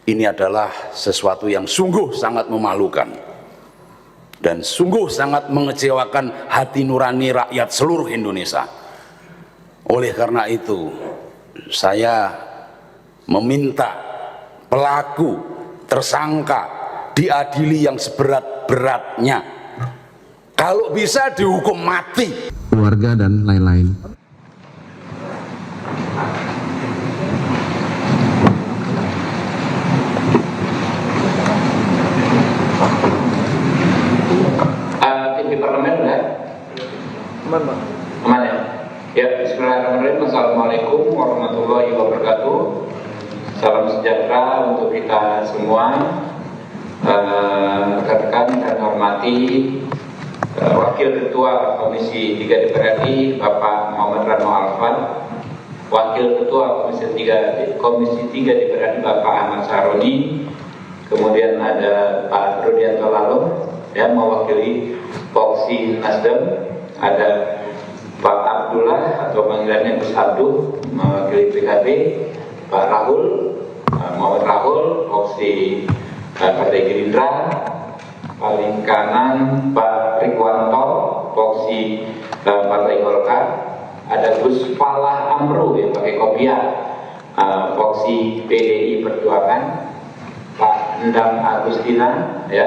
ini adalah sesuatu yang sungguh sangat memalukan dan sungguh sangat mengecewakan hati nurani rakyat seluruh Indonesia. Oleh karena itu, saya meminta pelaku tersangka diadili yang seberat-beratnya. Kalau bisa dihukum mati. Keluarga dan lain-lain. TV parlemen ya? Aman, Pak. Aman ya? Ya, bismillahirrahmanirrahim. Assalamualaikum warahmatullahi wabarakatuh. Salam sejahtera untuk kita semua. Rekan-rekan dan hormati Wakil Ketua Komisi 3 DPR RI Bapak Muhammad Rano Alfan, Wakil Ketua Komisi 3 DPR RI Bapak Ahmad Saroni, kemudian ada Pak Rudianto Lalong yang mewakili Voksi Nasdem, ada Pak Abdullah atau panggilannya Gus Abduh mewakili PKB, Pak Rahul Muhammad Rahul Voksi Partai Gerindra, paling kanan Pak Rikwanto Voksi Partai Golkar, ada Gus Falah Amru yang pakai kopiah Voksi PDI Perjuangan, Pak Endang Agustina ya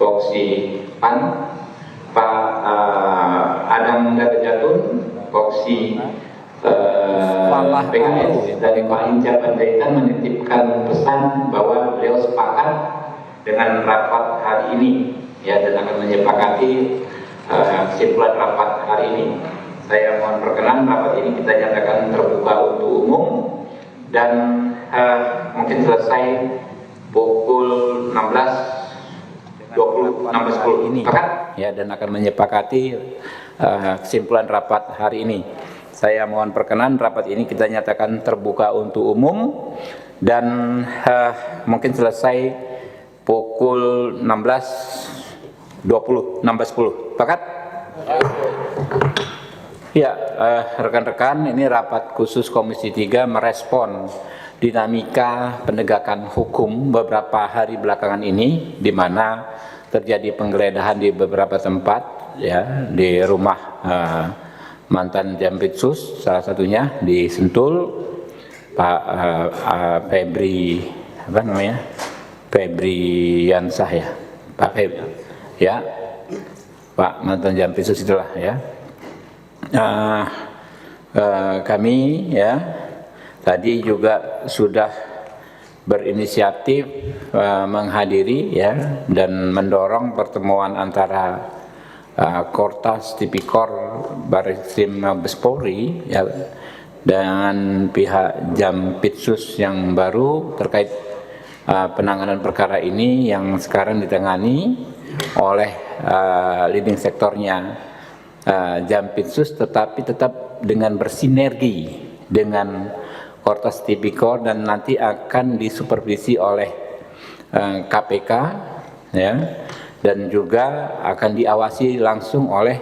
Voksi PAN, Pak Adam Darjatun Voksi PKS, dan Pak Inca Panjaitan menitipkan pesan bahwa beliau sepakat dengan rapat hari ini ya, dan akan menyepakati kesimpulan rapat hari ini. Saya mohon perkenan rapat ini kita nyatakan terbuka untuk umum dan mungkin selesai pukul 16.10 ini ya, dan akan menyepakati kesimpulan rapat hari ini. Saya mohon perkenan rapat ini kita nyatakan terbuka untuk umum dan mungkin selesai pukul 16.20, 16.10. Sepakat? Ya, rekan-rekan, ini rapat khusus Komisi 3 merespon dinamika penegakan hukum beberapa hari belakangan ini, di mana terjadi penggeledahan di beberapa tempat, ya, di rumah mantan Jampitsus, salah satunya di Sentul, Pak Febri, apa namanya, Febri Yansah ya, Pak Febri, ya, Pak mantan Jampitsus itulah ya. Kami ya tadi juga sudah berinisiatif menghadiri ya dan mendorong pertemuan antara Kortas Tipikor Barreskrim Mabes Polri ya dengan pihak Jampitsus yang baru terkait penanganan perkara ini yang sekarang ditangani oleh leading sektornya Jampitsus, tetapi tetap dengan bersinergi dengan Kortas Tipikor dan nanti akan disupervisi oleh KPK ya, dan juga akan diawasi langsung oleh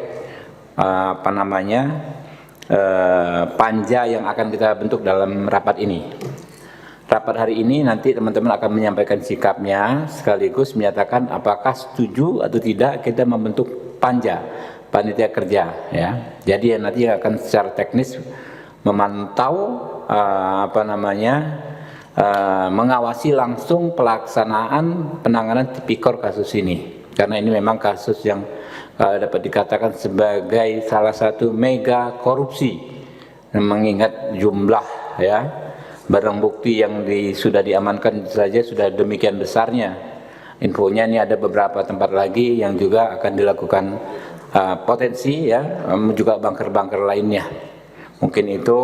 panja yang akan kita bentuk dalam rapat ini. Rapat hari ini nanti teman-teman akan menyampaikan sikapnya sekaligus menyatakan apakah setuju atau tidak kita membentuk panja, panitia kerja ya. Jadi nanti akan secara teknis memantau mengawasi langsung pelaksanaan penanganan tipikor kasus ini. Karena ini memang kasus yang dapat dikatakan sebagai salah satu mega korupsi, mengingat jumlah ya barang bukti yang sudah diamankan saja sudah demikian besarnya. Infonya ini ada beberapa tempat lagi yang juga akan dilakukan potensi ya, juga bunker-bunker lainnya. Mungkin itu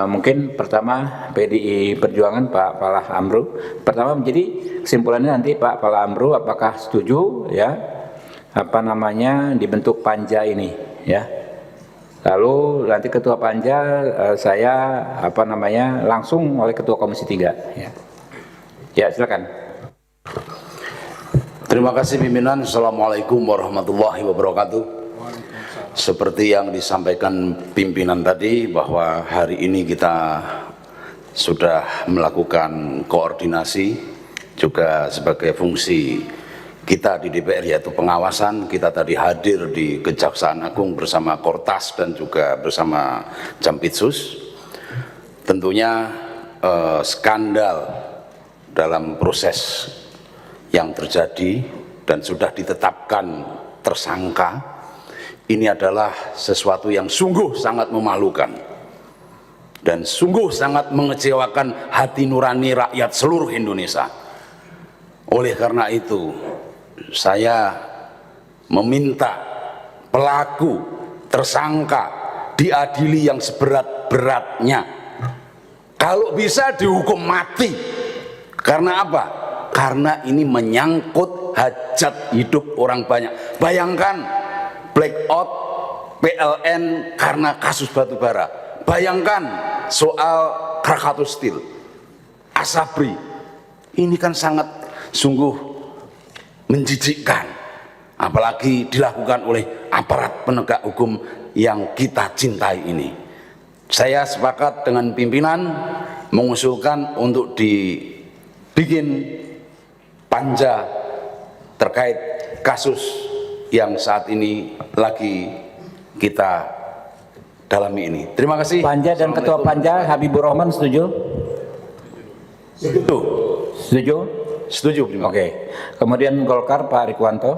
mungkin pertama PDI Perjuangan Pak Falah Amru. Pertama menjadi kesimpulannya nanti Pak Falah Amru apakah setuju ya dibentuk panja ini ya. Lalu nanti ketua panja saya langsung oleh ketua Komisi 3 ya. Ya, silakan. Terima kasih pimpinan. Assalamualaikum warahmatullahi wabarakatuh. Seperti yang disampaikan pimpinan tadi bahwa hari ini kita sudah melakukan koordinasi, juga sebagai fungsi kita di DPR yaitu pengawasan. Kita tadi hadir di Kejaksaan Agung bersama Kortas dan juga bersama Jampitsus. Tentunya skandal dalam proses yang terjadi dan sudah ditetapkan tersangka ini adalah sesuatu yang sungguh sangat memalukan dan sungguh sangat mengecewakan hati nurani rakyat seluruh Indonesia. Oleh karena itu, saya meminta pelaku tersangka diadili yang seberat-beratnya. Kalau bisa dihukum mati. Karena apa? Karena ini menyangkut hajat hidup orang banyak. Bayangkan blackout PLN karena kasus batubara. Bayangkan soal Krakatau Steel, Asabri. Ini kan sangat sungguh menjijikkan, apalagi dilakukan oleh aparat penegak hukum yang kita cintai ini. Saya sepakat dengan pimpinan mengusulkan untuk dibikin panja terkait kasus yang saat ini lagi kita dalami ini. Terima kasih. Panja dan Ketua Panja Habibur Rahman setuju? Setuju. Setuju? Setuju. Oke. Kemudian Golkar Pak Rikwanto.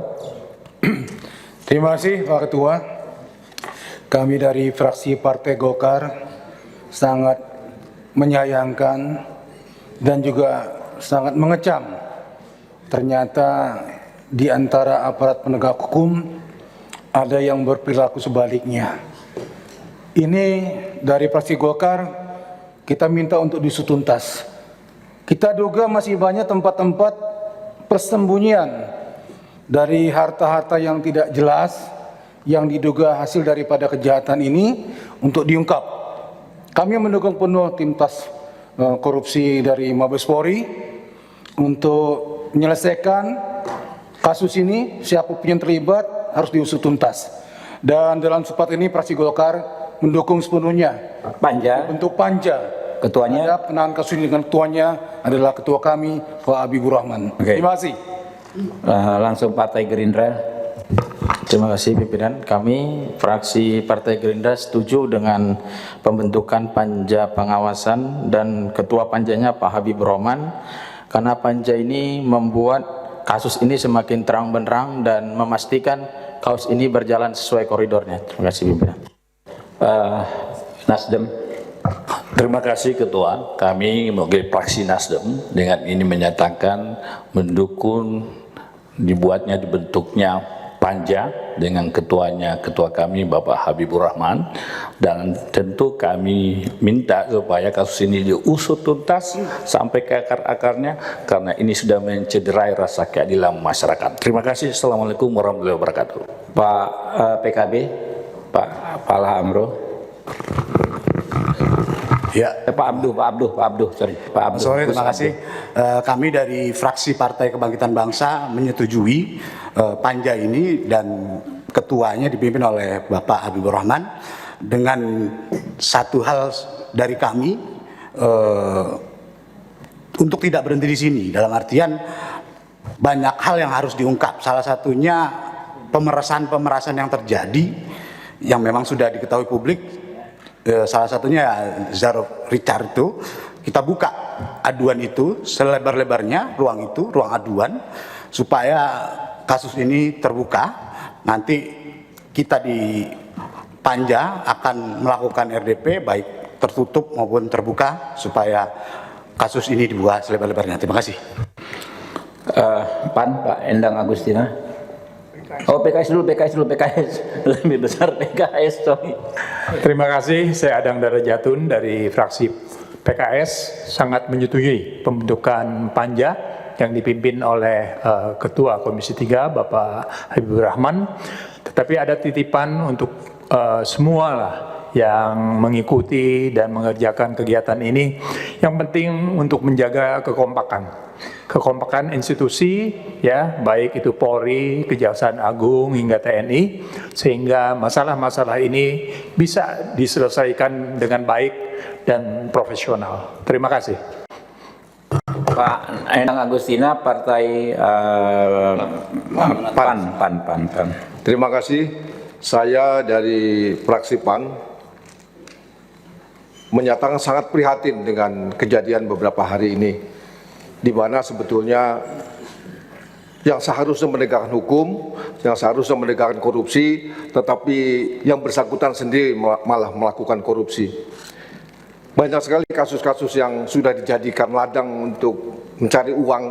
Terima kasih Pak Ketua. Kami dari fraksi Partai Golkar sangat menyayangkan dan juga sangat mengecam ternyata di antara aparat penegak hukum ada yang berperilaku sebaliknya. Ini dari fraksi Golkar kita minta untuk diusut tuntas. Kita duga masih banyak tempat-tempat persembunyian dari harta-harta yang tidak jelas yang diduga hasil daripada kejahatan ini untuk diungkap. Kami mendukung penuh tim tas korupsi dari Mabes Polri untuk menyelesaikan kasus ini. Siapapun yang terlibat harus diusut tuntas. Dan dalam sempat ini fraksi Golkar mendukung sepenuhnya Panja. bentuk panja. Ketuanya? Ada penanganan kasus ini dengan ketuanya adalah ketua kami Pak Habibur Rahman. Oke. Terima kasih. Langsung Partai Gerindra. Terima kasih pimpinan. Kami fraksi Partai Gerindra setuju dengan pembentukan panja pengawasan dan ketua panjanya Pak Habibur Rahman, karena panja ini membuat kasus ini semakin terang benderang dan memastikan kasus ini berjalan sesuai koridornya. Terima kasih pimpinan. Nasdem. Terima kasih Ketua. Kami mewakili fraksi Nasdem dengan ini menyatakan mendukung dibentuknya panja dengan ketuanya, ketua kami Bapak Habibur Rahman, dan tentu kami minta supaya kasus ini diusut tuntas sampai ke akar-akarnya karena ini sudah mencederai rasa keadilan masyarakat. Terima kasih. Assalamualaikum warahmatullahi wabarakatuh. Pak PKB, Pak Pala Amro. Ya, Pak Abduh, sorry. Pak Abduh. sore, terima kasih. Kami dari fraksi Partai Kebangkitan Bangsa menyetujui panja ini dan ketuanya dipimpin oleh Bapak Habibur Rahman. Dengan satu hal dari kami untuk tidak berhenti di sini, dalam artian banyak hal yang harus diungkap. Salah satunya pemerasan yang terjadi yang memang sudah diketahui publik. Salah satunya Zaro Richard itu, kita buka aduan itu selebar-lebarnya, ruang aduan supaya kasus ini terbuka. Nanti kita di panja akan melakukan RDP baik tertutup maupun terbuka supaya kasus ini dibuka selebar-lebarnya. Terima kasih. PAN Pak Endang Agustina. Oh PKS dulu, lebih besar PKS, sorry. Terima kasih, saya Adang Darajatun dari fraksi PKS sangat menyetujui pembentukan panja yang dipimpin oleh Ketua Komisi 3 Bapak Habibur Rahman. Tetapi ada titipan untuk semua lah yang mengikuti dan mengerjakan kegiatan ini. Yang penting untuk menjaga kekompakan institusi, ya, baik itu Polri, Kejaksaan Agung hingga TNI, sehingga masalah-masalah ini bisa diselesaikan dengan baik dan profesional. Terima kasih. Pak Endang Agustina, Partai PAN. Terima kasih. Saya dari fraksi PAN menyatakan sangat prihatin dengan kejadian beberapa hari ini, di mana sebetulnya yang seharusnya menegakkan hukum, yang seharusnya menegakkan korupsi, tetapi yang bersangkutan sendiri malah melakukan korupsi. Banyak sekali kasus-kasus yang sudah dijadikan ladang untuk mencari uang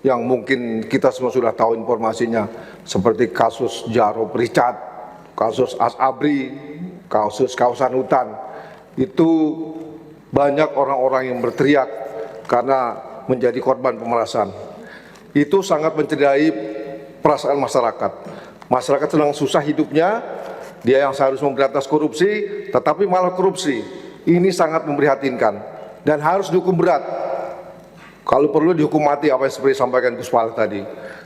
yang mungkin kita semua sudah tahu informasinya, seperti kasus Jaro Richard, kasus Asabri, kasus kawasan hutan. Itu banyak orang-orang yang berteriak karena menjadi korban pemerasan. Itu sangat mencederai perasaan masyarakat. Masyarakat sedang susah hidupnya, dia yang seharusnya memberantas korupsi, tetapi malah korupsi. Ini sangat memprihatinkan dan harus dihukum berat. Kalau perlu dihukum mati, apa yang seperti disampaikan Gus Pala tadi.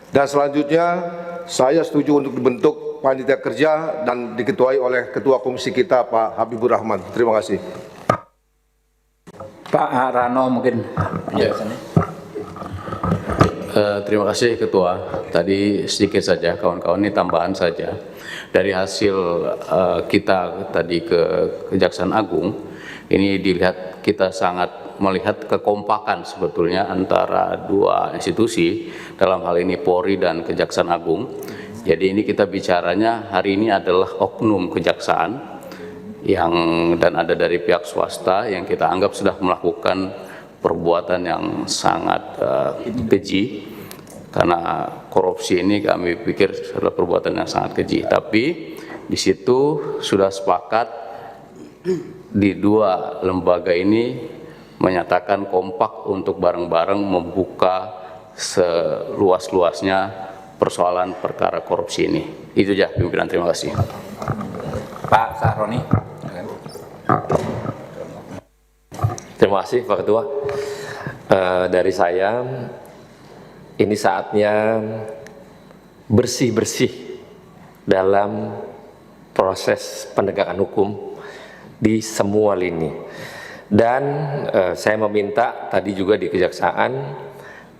Dan selanjutnya saya setuju untuk dibentuk panitia kerja dan diketuai oleh Ketua Komisi kita Pak Habibur Rahman. Terima kasih. Pak Rano mungkin penjelasannya. Terima kasih Ketua. Tadi sedikit saja kawan-kawan, ini tambahan saja. Dari hasil kita tadi ke Kejaksaan Agung, ini dilihat kita sangat melihat kekompakan sebetulnya antara dua institusi, dalam hal ini Polri dan Kejaksaan Agung. Jadi ini kita bicaranya hari ini adalah oknum kejaksaan yang dan ada dari pihak swasta yang kita anggap sudah melakukan perbuatan yang sangat keji, karena korupsi ini kami pikir adalah perbuatan yang sangat keji. Tapi di situ sudah sepakat di dua lembaga ini menyatakan kompak untuk bareng-bareng membuka seluas-luasnya persoalan perkara korupsi ini. Itu aja pimpinan, terima kasih. Pak Sahroni. Terima kasih Pak Ketua. Dari saya, ini saatnya bersih-bersih dalam proses penegakan hukum di semua lini. Dan saya meminta tadi juga di Kejaksaan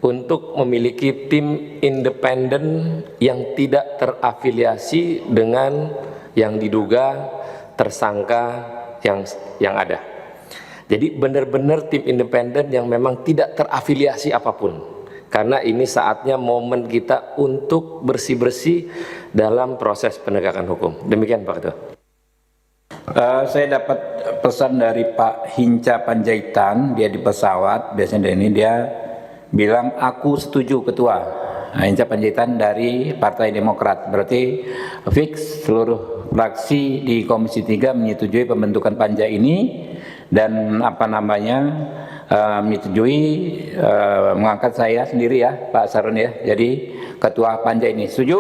untuk memiliki tim independen yang tidak terafiliasi dengan yang diduga tersangka yang ada. Jadi benar-benar tim independen yang memang tidak terafiliasi apapun. Karena ini saatnya momen kita untuk bersih-bersih dalam proses penegakan hukum. Demikian Pak Ketua. Saya dapat pesan dari Pak Hinca Panjaitan, dia di pesawat, biasanya dari ini dia bilang aku setuju Ketua. Hinca Panjaitan dari Partai Demokrat, berarti fix seluruh fraksi di Komisi 3 menyetujui pembentukan panja ini dan menyetujui mengangkat saya sendiri ya Pak Sarun ya, jadi Ketua panja ini. Setuju?